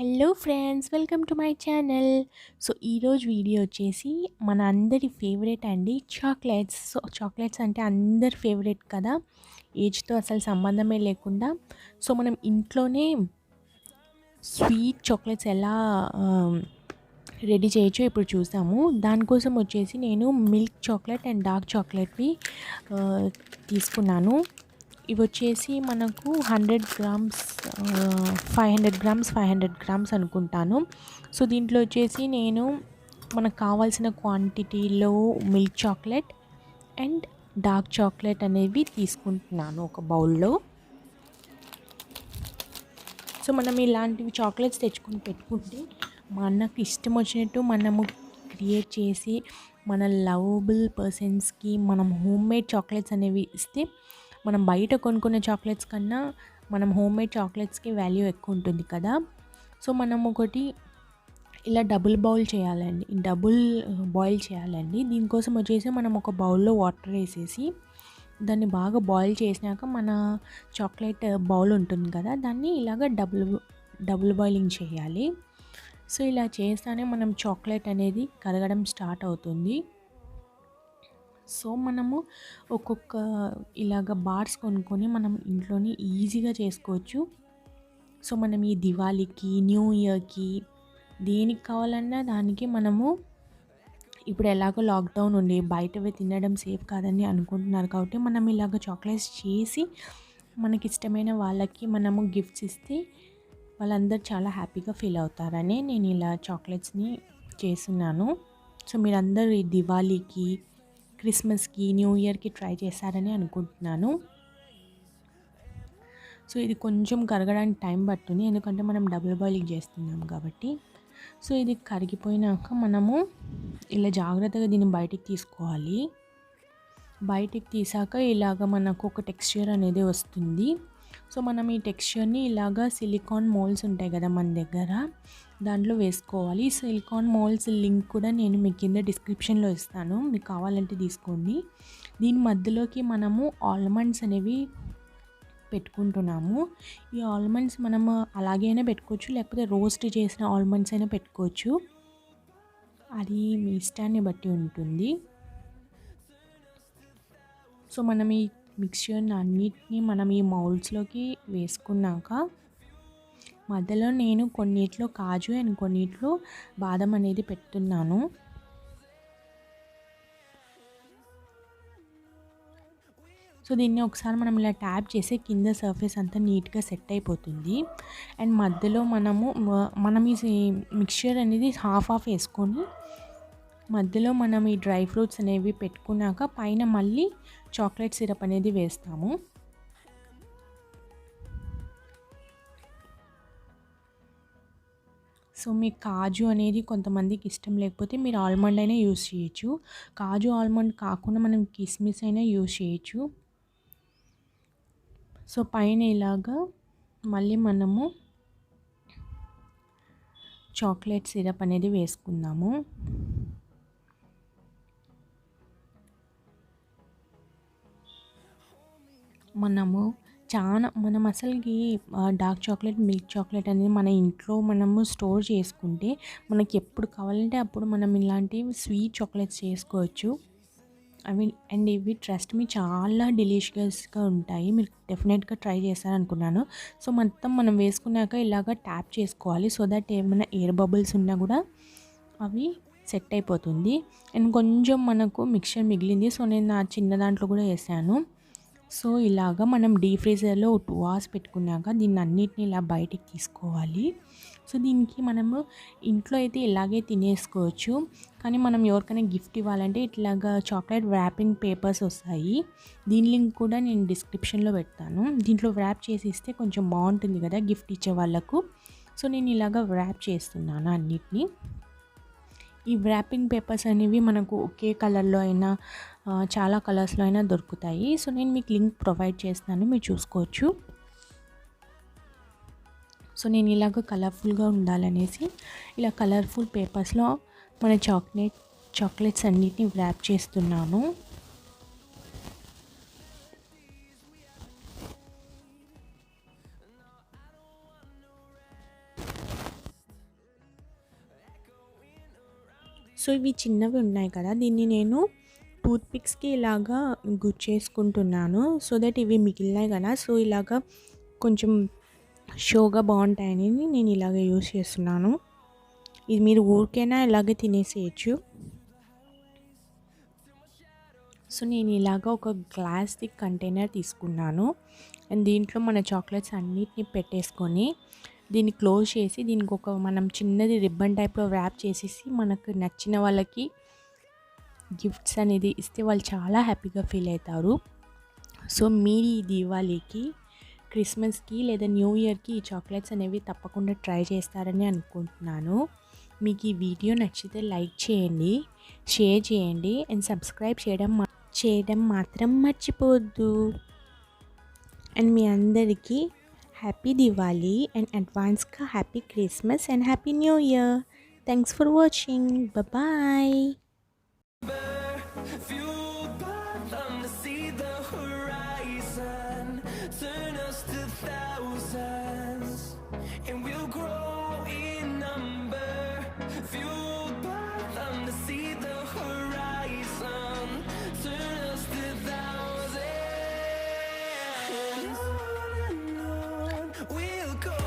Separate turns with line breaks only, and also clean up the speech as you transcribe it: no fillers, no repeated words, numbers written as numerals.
Hello friends, welcome to my channel. So ఈరోజు video వచ్చేసి మన అందరి ఫేవరెట్ అండి, చాక్లెట్స్. సో చాక్లెట్స్ అంటే అందరి ఫేవరెట్ కదా, ఏజ్తో అసలు సంబంధమే లేకుండా. సో మనం ఇంట్లోనే స్వీట్ చాక్లెట్స్ ఎలా రెడీ చేయొచ్చో ఇప్పుడు చూసాము. దానికోసం వచ్చేసి నేను మిల్క్ చాక్లెట్ అండ్ డార్క్ చాక్లెట్వి తీసుకున్నాను. ఇవి వచ్చేసి మనకు 100 గ్రామ్స్, 500 గ్రామ్స్ అనుకుంటాను. సో దీంట్లో వచ్చేసి నేను మనకు కావాల్సిన క్వాంటిటీలో milk chocolate and dark chocolate అనేవి తీసుకుంటున్నాను ఒక బౌల్లో. సో మనం ఇలాంటివి చాక్లెట్స్ తెచ్చుకుని పెట్టుకుంటే మనకు ఇష్టం వచ్చినట్టు మనము క్రియేట్ చేసి మన లవబుల్ పర్సన్స్కి మనం హోమ్మేడ్ చాక్లెట్స్ అనేవి ఇస్తే, మనం బయట కొనుక్కునే చాక్లెట్స్ కన్నా మనం హోమ్మేడ్ చాక్లెట్స్కి వాల్యూ ఎక్కువ ఉంటుంది కదా. సో మనం ఒకటి ఇలా డబుల్ బాయిల్ చేయాలండి. దీనికోసం వచ్చేసి మనం ఒక బౌల్లో వాటర్ వేసేసి దాన్ని బాగా బాయిల్ చేసినాక మన చాక్లెట్ బౌల్ ఉంటుంది కదా, దాన్ని ఇలాగ డబుల్ బాయిలింగ్ చేయాలి. సో ఇలా చేస్తేనే మనం చాక్లెట్ అనేది కరగడం స్టార్ట్ అవుతుంది. సో మనము ఒక్కొక్క ఇలాగ బార్స్ కొనుక్కొని మనం ఇంట్లోనే ఈజీగా చేసుకోవచ్చు. సో మనం ఈ దివాళీకి, న్యూ ఇయర్కి, దేనికి కావాలన్నా దానికి మనము ఇప్పుడు ఎలాగో లాక్డౌన్ ఉండి బయటవి తినడం సేఫ్ కాదని అనుకుంటున్నారు కాబట్టి మనం ఇలాగ చాక్లెట్స్ చేసి మనకి ఇష్టమైన వాళ్ళకి మనము గిఫ్ట్స్ ఇస్తే వాళ్ళందరూ చాలా హ్యాపీగా ఫీల్ అవుతారని నేను ఇలా చాక్లెట్స్ని చేస్తున్నాను. సో మీరందరూ ఈ దివాళీకి, క్రిస్మస్కి, న్యూ ఇయర్కి ట్రై చేస్తారని అనుకుంటున్నాను. సో ఇది కొంచెం కరగడానికి టైం పడుతుంది, ఎందుకంటే మనం డబుల్ బాయిలింగ్ చేస్తున్నాం కాబట్టి. సో ఇది కరిగిపోయినాక మనము ఇలా జాగ్రత్తగా దీన్ని బయటికి తీసుకోవాలి. బయటికి తీసాక ఇలాగ మనకు ఒక టెక్స్చర్ అనేది వస్తుంది. సో మనం ఈ టెక్స్చర్ని ఇలాగా సిలికాన్ మోల్డ్స్ ఉంటాయి కదా మన దగ్గర, దాంట్లో వేసుకోవాలి. సిలికాన్ మోల్డ్స్ లింక్ కూడా నేను మీకు కింద డిస్క్రిప్షన్లో ఇస్తాను, మీకు కావాలంటే తీసుకోండి. దీని మధ్యలోకి మనము ఆల్మండ్స్ అనేవి పెట్టుకుంటున్నాము. ఈ ఆల్మండ్స్ మనము అలాగైనా పెట్టుకోవచ్చు, లేకపోతే రోస్ట్ చేసిన ఆల్మండ్స్ అయినా పెట్టుకోవచ్చు, అది మీ ఇష్టాన్ని బట్టి ఉంటుంది. సో మనం ఈ మిక్స్చర్ని అన్నిటినీ మనం ఈ మౌల్డ్స్లోకి వేసుకున్నాక మధ్యలో నేను కొన్నిట్లో కాజు అండ్ కొన్నిట్లో బాదం అనేది పెడుతున్నాను. సో దీన్ని ఒకసారి మనం ఇలా ట్యాప్ చేసి కింద సర్ఫేస్ అంతా నీట్గా సెట్ అయిపోతుంది. అండ్ మధ్యలో మనం ఈ మిక్స్చర్ అనేది హాఫ్ వేసుకొని మధ్యలో మనం ఈ డ్రై ఫ్రూట్స్ అనేవి పెట్టుకున్నాక పైన మళ్ళీ చాక్లెట్ సిరప్ అనేది వేస్తాము. సో మీ కాజు అనేది కొంతమందికి ఇష్టం లేకపోతే మీరు ఆల్మండ్ అయినా యూస్ చేయొచ్చు. కాజు ఆల్మండ్ కాకుండా మనం కిస్మిస్ అయినా యూస్ చేయొచ్చు. సో పైన ఇలాగా మళ్ళీ మనము చాక్లెట్ సిరప్ అనేది వేసుకుందాము. మనం అసలుకి డార్క్ చాక్లెట్, మిల్క్ చాక్లెట్ అనేది మన ఇంట్లో మనము స్టోర్ చేసుకుంటే మనకి ఎప్పుడు కావాలంటే అప్పుడు మనం ఇలాంటివి స్వీట్ చాక్లెట్స్ చేసుకోవచ్చు. ఇవి ట్రస్ట్ మీ చాలా డెలిషియస్గా ఉంటాయి. మీరు డెఫినెట్గా ట్రై చేస్తారనుకున్నాను. సో మొత్తం మనం వేసుకున్నాక ఇలాగ ట్యాప్ చేసుకోవాలి, సో దట్ ఏమైనా ఎయిర్ బబుల్స్ ఉన్నా కూడా అవి సెట్ అయిపోతుంది. అండ్ కొంచెం మనకు మిక్చర్ మిగిలింది, సో నేను నా చిన్న దాంట్లో కూడా వేసాను. సో ఇలాగ మనం డీప్ ఫ్రీజర్లో 2 hours పెట్టుకున్నాక దీన్ని అన్నిటిని ఇలా బయటికి తీసుకోవాలి. సో దీనికి మనము ఇంట్లో అయితే ఇలాగే తినేసుకోవచ్చు, కానీ మనం ఎవరికైనా గిఫ్ట్ ఇవ్వాలంటే ఇట్లాగా చాక్లెట్ వ్రాపింగ్ పేపర్స్ వస్తాయి. దీని లింక్ కూడా నేను డిస్క్రిప్షన్లో పెడతాను. దీంట్లో వ్రాప్ చేసి ఇస్తే కొంచెం బాగుంటుంది కదా గిఫ్ట్ ఇచ్చే వాళ్ళకు. సో నేను ఇలాగ వ్రాప్ చేస్తున్నాను అన్నిటినీ. ఈ వ్రాపింగ్ పేపర్స్ అనేవి మనకు ఒకే కలర్లో అయినా చాలా కలర్స్లో అయినా దొరుకుతాయి. సో నేను మీకు లింక్ ప్రొవైడ్ చేస్తాను, మీరు చూసుకోవచ్చు. సో నేను ఇలాగ కలర్ఫుల్గా ఉండాలనేసి ఇలా కలర్ఫుల్ పేపర్స్లో మన చాక్లెట్స్ అన్నిటిని వ్రాప్ చేస్తున్నాను. సో ఇవి చిన్నవి ఉన్నాయి కదా, దీన్ని నేను టూత్ పిక్స్కి ఇలాగా గుచ్చేసుకుంటున్నాను. సో దట్ ఇవి మిగిలినాయి కదా, సో ఇలాగా కొంచెం షోగా బాగుంటాయని నేను ఇలాగ యూస్ చేస్తున్నాను. ఇది మీరు ఊరికైనా ఇలాగే తినేసేయచ్చు. సో నేను ఇలాగ ఒక గ్లాస్ది కంటైనర్ తీసుకున్నాను అండ్ దీంట్లో మన చాక్లెట్స్ అన్నిటిని పెట్టేసుకొని దీన్ని క్లోజ్ చేసి దీనికి ఒక మనం చిన్నది రిబ్బన్ టైప్లో ర్యాప్ చేసేసి మనకు నచ్చిన వాళ్ళకి గిఫ్ట్స్ అనేది ఇస్తే వాళ్ళు చాలా హ్యాపీగా ఫీల్ అవుతారు. సో మీరు ఈ దీవాళీకి, క్రిస్మస్కి లేదా న్యూ ఇయర్కి ఈ చాక్లెట్స్ అనేవి తప్పకుండా ట్రై చేస్తారని అనుకుంటున్నాను. మీకు ఈ వీడియో నచ్చితే లైక్ చేయండి, షేర్ చేయండి అండ్ సబ్స్క్రైబ్ చేయడం మాత్రం మర్చిపోవద్దు. అండ్ మీ అందరికీ హ్యాపీ దివాళీ అండ్ అడ్వాన్స్గా happy Christmas and happy new year. Thanks for watching. Bye.
Fueled by them to see the horizon, turn us to thousands, and we'll grow in number. Fueled by them to see the horizon, turn us to thousands, and on we'll go.